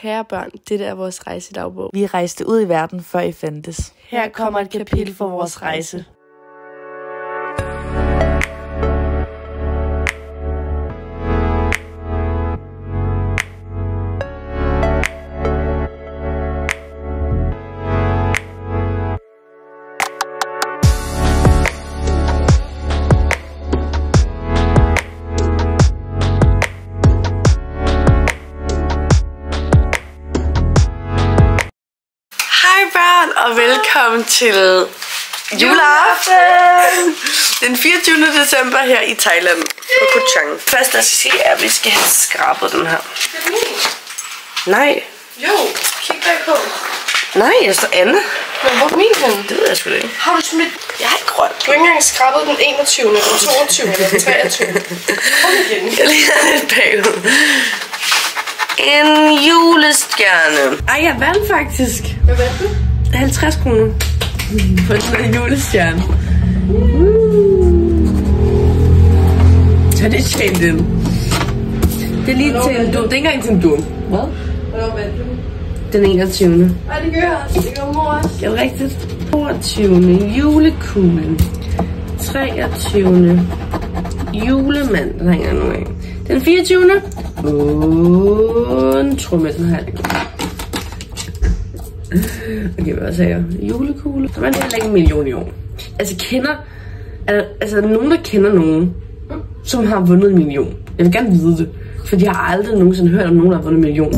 Kære børn, dette er vores rejsedagbog. Vi rejste ud i verden, før I fandtes. Her kommer et kapitel for vores rejse. Og velkommen til juleaften! Den 24. december her i Thailand på Koh Chang. Først jeg skal sige, at vi skal have skrabet den her. Nej. Jo, kig bagpå. Nej, jeg står Anne. Men hvor er min hen? Det ved jeg sgu da ikke. Har du smidt? Jeg har ikke grønt. Du har ikke engang skrabet den 21. Den 22. Eller den 23. Kom igen. Jeg ligger lidt bagud. En julestjerne. Ej, jeg vandt faktisk. Hvad vandt du? 50 kroner for en julestjerne. Så det er tjent ind. Det er lige til en du. Det er ikke engang til en du. Hvad? Hvornår vandt du? Den 21. Ej, det gør jeg også. Det gør mor også. Det er rigtigt. 22. Julekuglen. 23. Julemand. Den hænger nu af. Den 24. En trummel. Den her. Okay, hvad sagde jeg? Julekugle. Der var heller ikke en million i år. Altså, nogen, der kender nogen, som har vundet en million. Jeg vil gerne vide det. For jeg har aldrig nogensinde hørt om nogen, der har vundet en million.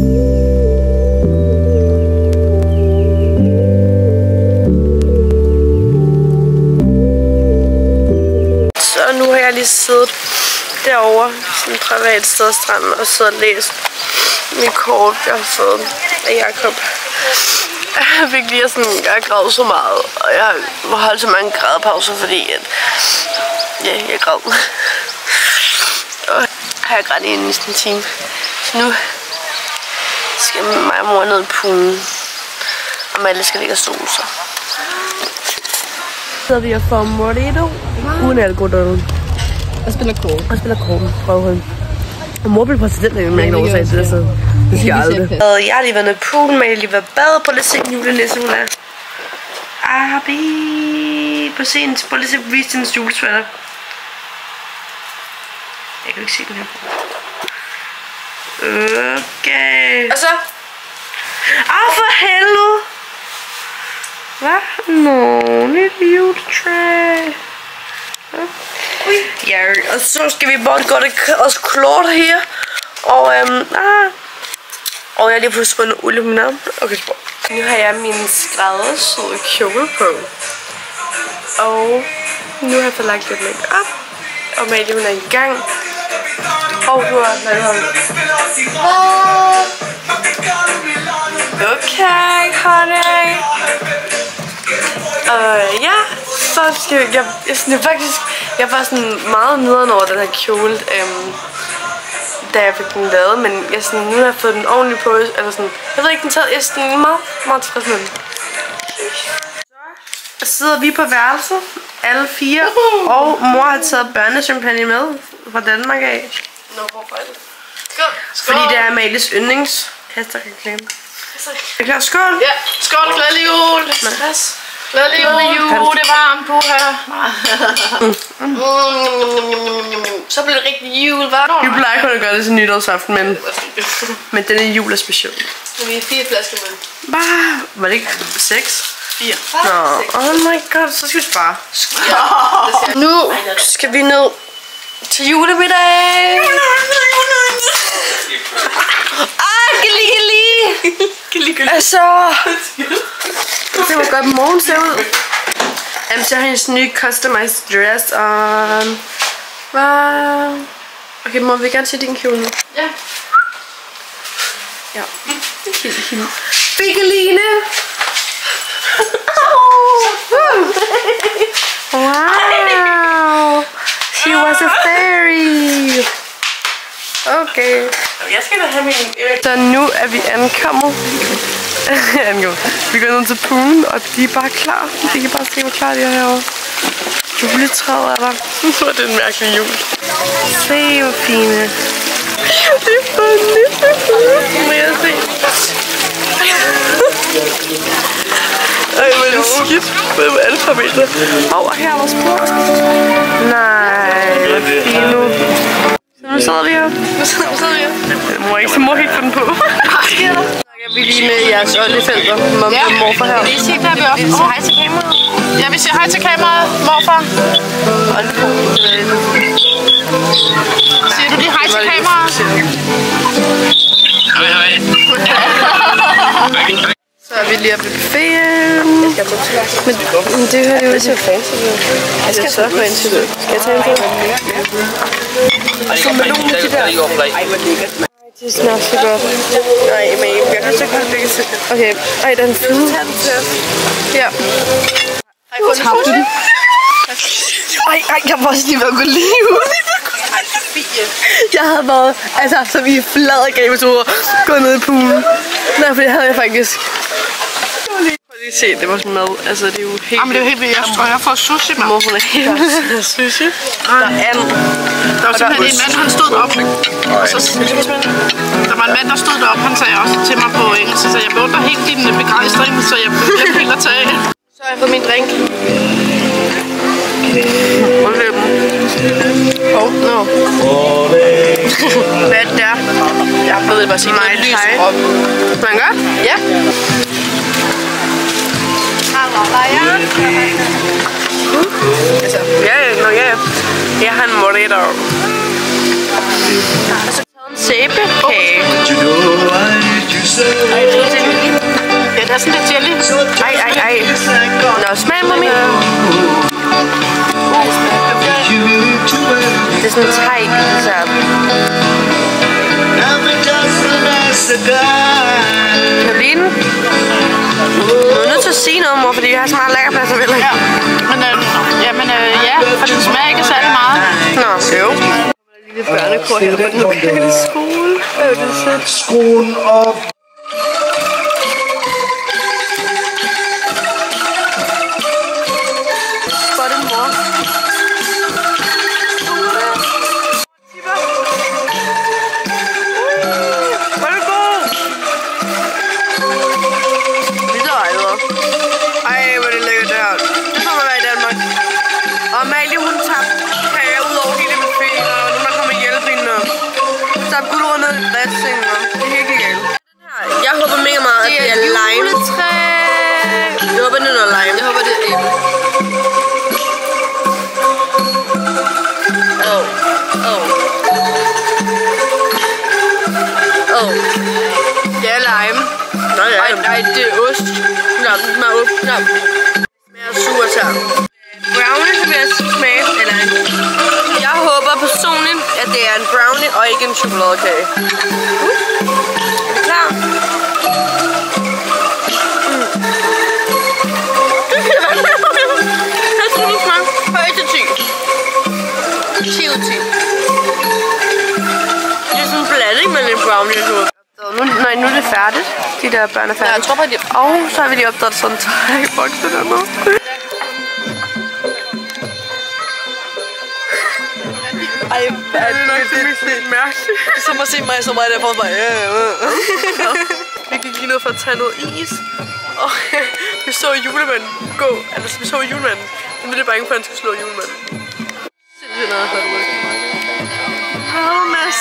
Så nu har jeg lige siddet derovre, sådan et privat sted af stranden, og siddet og læst mit kort, jeg har fået af Jacob. Jeg fik lige sådan, jeg har grædet så meget, og jeg har holdt så mange grædepauser, fordi at, ja, jeg græd. Og har jeg grædt i næsten en time. Så nu skal mig og mor ned i poolen, og Malle skal ligge og sole sig. Så sidder vi og får morito, uden alkohol. Jeg spiller kort. Og spiller kort, prøv hun. Og mor blev præsident, jeg vil ikke årsag til det, så det skal jeg aldrig. Jeg har lige været nede i poolen, men jeg har lige været bad på lidt se en julenisse, hun er. Abi, på scenen, på lidt se Reasons julesweater. Jeg kan ikke se den her. Okay. Og så? For helvede! Hvad? Nå, lille juletræ. Ja, og så skal vi bare gå os klart her. Og og jeg har lige pludselig fået noget olie på min arm. Okay, så nu har jeg min skræddersyede kjole på. Og nu har jeg fået lagt lidt make op. Og Malie, hun er i gang. Og du har været okay, honey. Ja, så skal jeg var sådan meget nederen over den her kjole, da jeg fik den lavet, men nu har jeg fået den ordentligt på, eller sådan, jeg ved ikke, den taget, jeg er sådan meget tilfreds med den. Så sidder vi på værelset, alle fire, og mor har taget børnechampagne med fra Danmark af. Nå, hvorfor er det? Skål! Fordi det er Amalies yndlings. Hashtag-reklame. Er klar? Skål! Ja, skål, glædelig jul! Pas. Glædelig jul, det er varmt på her. Så bliver det rigtig jul, hvad? Vi plejer kun at gøre det til nytårsaften, men denne jul er speciel. Vi er 4 flasker med. Bare, var det ikke 6? 4. Nå, oh my god, så skal vi spare. Nu skal vi ned til julemiddag. Altså, det var godt morgen ser ud. Så har hendes nye customized dress on. Wow. Okay, må vi gerne se din kjole nu? Ja. Ja. Biggeline. Wow. She was a fairy. Okay. Jeg skal da have min... Så nu er vi ankommet. Vi går ned til poolen, og de er bare klar. De kan bare se, hvor klar de er herovre. Juletræet er der. Hvor er det en mærkelig jul. Se, hvor fine. Det er for lidt. Må jeg se? skidt på alle parametre. Og her er vores bord. Nej, hvad fint nu. Så nu sidder vi her. Så mor ikke få den på. Vi lige med jeres oliefelter, mom og morfar her. Vi siger, der vi også siger hej til kameraet. Ja, vi siger hej til kameraet, morfar. Siger du lige hej til kameraet? Hej. Så er vi lige oppe i buffeten. Men det hører jo ikke. Jeg skal sørge for en til. Skal jeg tage en til? Så melon med de der. Det smager så godt. Nej, men jeg kan ikke holde begge til. Okay, ej, den er fed. Ja. Tabte den. Ej, jeg var også lige ved at gå lige ud. Jeg havde været, altså, som i fladergabeture, gået ned i poolen. Nej, for det havde jeg faktisk. Prøv lige at se, det var sådan mad. Altså, det er jo helt... Jamen, det er jo helt vildt. Jeg har fået sushi med. Mor, hun er helt sushi. Der er and. Der var simpelthen en mand, han stod op. Og så, der var en mand, der stod op. Han sagde også til mig på engelsk. Så jeg beundrer helt din begejstring, så jeg blev helt at tage. Så har jeg fået min drink. No. Hvad er det der? Jeg ved det bare sige. Nej, hej. Man gør? Ja. Altså, ja. Jeg har en morito. Altså, en sæbekage. Ja, der er sådan lidt jelly. Ej. Nå, smag, mommy. Det er sådan en teg, så... Karoline? Du er nødt til at sige noget, mor, fordi jeg har så meget lækkerpladser, vel? Ja, men for den smager ikke særlig meget. Nå, jo. Lille børnekor her på den lokale skole. Hvad er det så? Skruen op. Spottet mor. Amalie, hun tabte kager ud over hele buffeten, og nu der kommer hjælpe hende. Hun tabte guld rundt i dressingen, og det er helt galt. Jeg håber mega meget, at det er lime. Juletræ. Jeg håber, det er noget lime. Jeg håber, det er æble. Det er lime. Ej, det er ost. Knap, den smager ost. Knap. Smager sur tær. Brownie, som jeg smage, eller jeg håber personligt, at det er en brownie og ikke en chokoladekage. Er du klar? Hvad tror du smag? Fra 1 til 10. 10 ud af 10. Det er sådan en blanding mellem en brownie og chokolade. Nu er det færdigt. De der børn er færdige. Ja, jeg tror bare, og så har vi lige opdaget sådan en tegboks dernede. Ej, det er nok det mærkeligt. Så må se mig så meget der for mig. Vi gik lige ned for at tage noget is. Og vi så julemanden gå. Altså, vi så julemanden. Nu er det bange for, at han skal slå julemanden. Sindssygt noget for det. Hallo, Mads.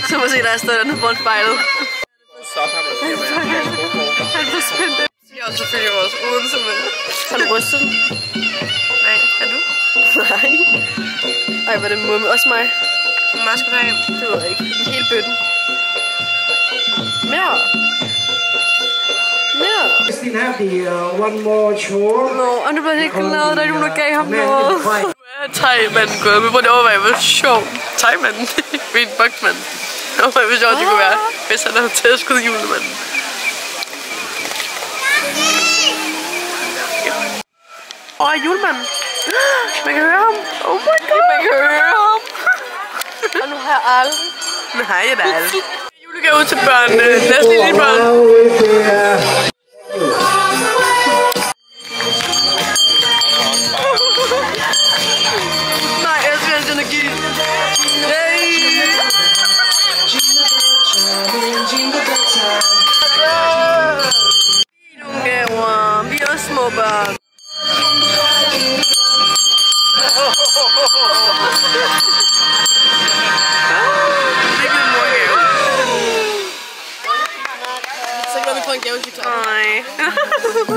Så må se, der er stadig dernede foran spejlet. Han blev spændt. Vi har selvfølgelig vores uden, som har du rystet den? Nej, er du? Nej. Ej, var det mumme? Også mig. Hvor meget skal du have? Det ved jeg ikke. Hele bøtten. Mere. Mere. Still happy, one more chore. Nå, og nu bliver det ikke glad, der er nogen, der gav ham noget. Nu er Thai-manden gået med. Prøv at overveje, hvor sjovt. Thai-manden. Vi er en boksmand. Overveje, hvor sjovt det kunne være, hvis han havde tæsket julemanden. Julemanden. Man kan høre ham. Oh my god. Man kan høre ham. Og nu har jeg aldrig. Nej, det er aldrig. Julegave til børnene. Næsten lille børn. Nej, jeg skal have energi. Nogle gaver. Vi er også en gave til dig. Nej. Hvor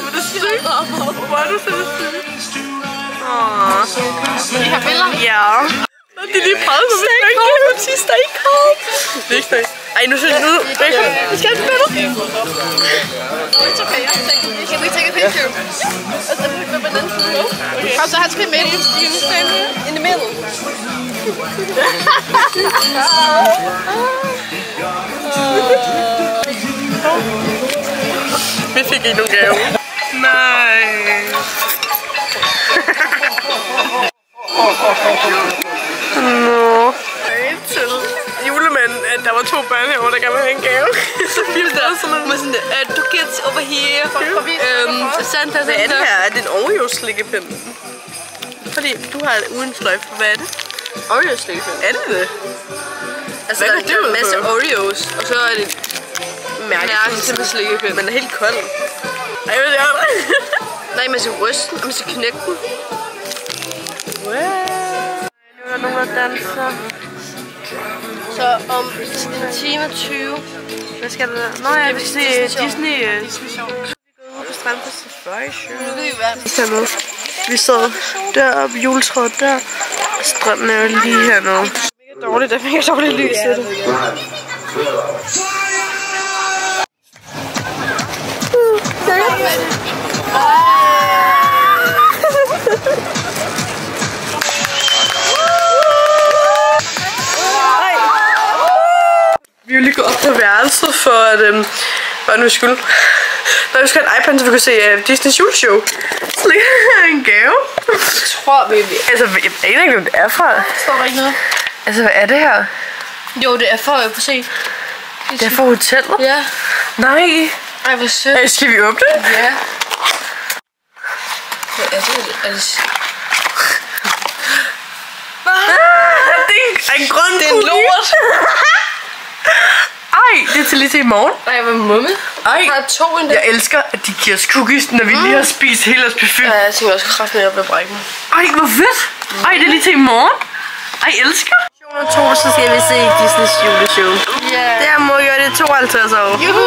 er det sygt. Hvor er du så sygt. Vi har billeder. Ja. Det er lige prøvet på mit bæk. Det er sidste, der ikke kom. Det er ikke noget. Ej, nu synes jeg nu. Vi skal have et billede. It's okay. Can we take a picture? Kom så, han skal med. In the middle. Vi fik ikke nogen gave. Nej. Nå. Til julemanden, at der var 2 børn herovre, der gerne ville have en gave. Så filmede der sådan noget. 2 kids over here. Santa. Hvad er det her? Er det en Oreo-slikkepind? Fordi du har uden sløjfe. Hvad er det? Oreo-slikkepind. Er det det? Altså, der er en masse Oreos, og så er det mærke til slikkepind. Men den er helt kold. Ej, hvad er det? Nej, man skal ryste den, og man skal knække den. Nu er der nogen, der danser. Så om en time og 20. Hvad skal der? Nå ja, vi skal se Disney. Disney-show. Vi går ud på stranden på Safari Show. Vi sad deroppe, juletræet der. Og stranden er jo lige hernede. Det er mega dårligt, der er mega dårligt lys i det. Vi ville lige gå op på værelset for at børnene skulle. Når vi skulle have en iPad, så vi kunne se Disneys juleshow. Så ligger der en gave. Jeg tror, vi Altså, jeg aner ikke, hvem det er fra. Der står ikke noget. Altså, hvad er det her? Jo, det er for at få se. Det er fra hotellet? Ja. Nej. Ej, hvor sødt. Ej, skal vi åbne det? Ja. Hvad er det? Er det... Det er en grøn Det er en lort. Ej, det er til lige til i morgen. Ej, hvad mumme? Ej, Der er 2 endda. jeg elsker, at de giver os cookies, når vi lige har spist hele vores buffet. Ja, jeg tænker også kraftigt, at jeg bliver brækket. Ej, hvor fedt. Ej, det er lige til i morgen. Ej, jeg elsker. Om 2 år, så skal vi se Disneys juleshow. Ja. Der må gøre det 52 år. Juhu!